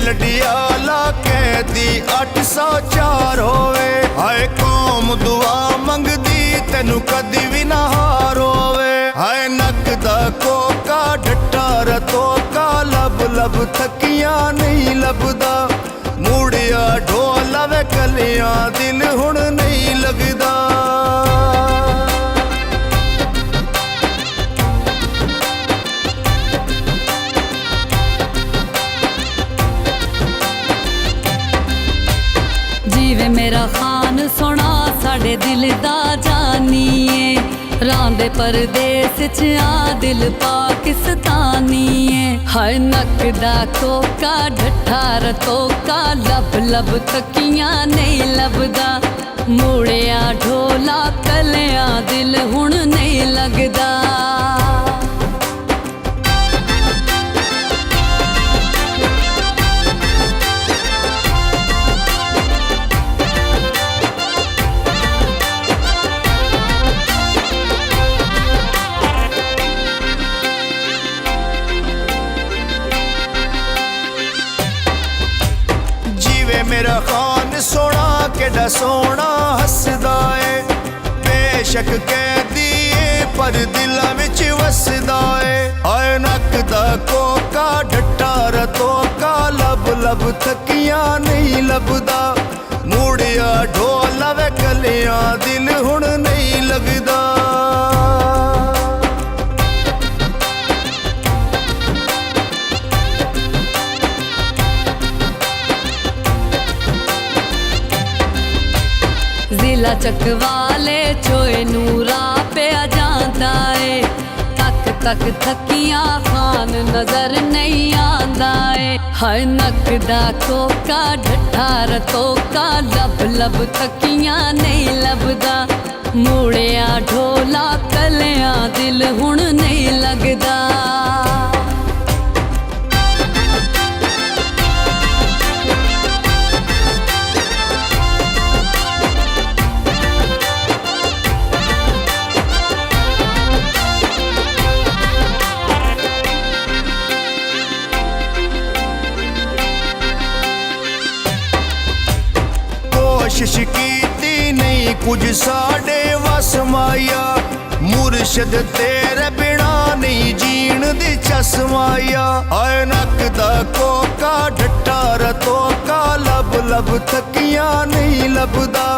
लडियाला कैदी 804 होवे। हाय कौम दुआ मंगदी तेनू कदी भी ना हार होवे। हाय नक दा कोका डट्टा रतोका लब लब थकियां नहीं लभदा। मूड़िया ढोला वे कलियां दिल हुण नहीं लगदा। जीवे मेरा खान सोना साडे दिल दा जानिए। रांदे परदेस च आ दिल पाकिस्तानीए। हर नक दा कोका डट्ठा रतोका लब लब तकियां नहीं लभदा। मूड़िया ढोला कलियां दिल हुण नहीं लगदा। मेरा खान सोना केड़ा सोना हसदा है। बेशक कैदी पर दिलां विच वसदा है। हाय नक दा कोका डट्टा रतोका लब लब थकियां नहीं लभदा। मूड़िया ढोला वे कलियां दिल हुण नहीं लगदा। जिला चकवाले चोए नूरा पे आ जाता है। तक तक थकियां खान नजर नहीं आंदा है। हर नक दा कोका डट्ठा रतोका लब लब थकियां नहीं लभदा। मूड़िया ढोला कलियां दिल हुण नहीं लगदा। कोशिश कीती नहीं कुछ साडे वस माया। मुर्शद तेरे बिना नहीं जीण दी चस माया। हाय नक दा कोका डट्टा रतोका लब लब थकियां नहीं लभदा।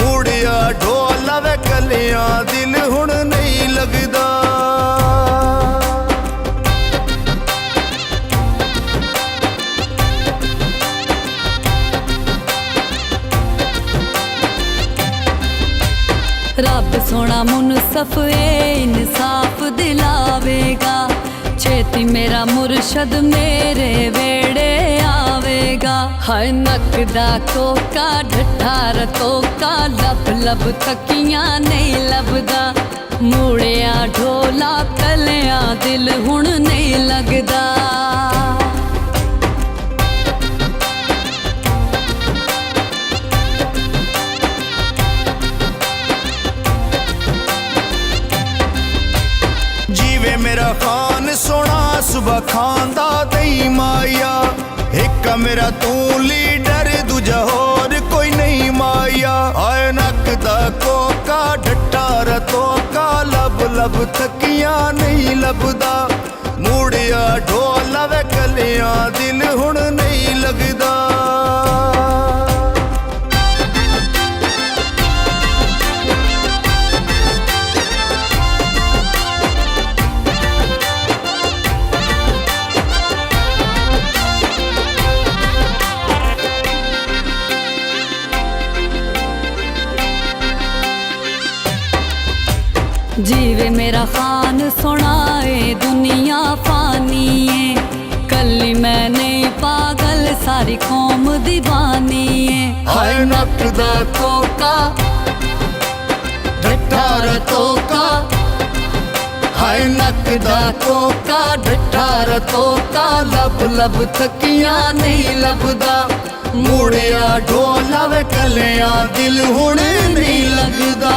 मूड़िया ढोला वे कलियां दिल हुण नहीं लगदा। रब सोना मुनसफ इंसाफ दिलावेगा। छेती मेरा मुर्शद मेरे वेड़े आवेगा। हर नक दा कोका डट्ठा रतोका लब लब थकियां नहीं लभदा। मूड़िया ढोला कलियां दिल हुण नहीं लगदा। मेरा खान सोना सुबह खांदा दई माया। एक मेरा तू लीडर दूजा होर कोई नहीं माया। हाय नक दा कोका डट्टा रतोका लब लब थकियां नहीं लभदा। मूड़िया ढोला वे कलियां दिल हुण नहीं लगदा। जीवे मेरा खान सुनाए दुनिया फानी है। कली मैं नहीं पागल सारी कौम दीवानी है। हाय नक दा कोका डट्टा रतोका। हाय नक दा कोका डट्टा रतोका लब लब थकियां नहीं लभदा। मूड़िया ढोला वे कलियां दिल हुण नहीं लगदा।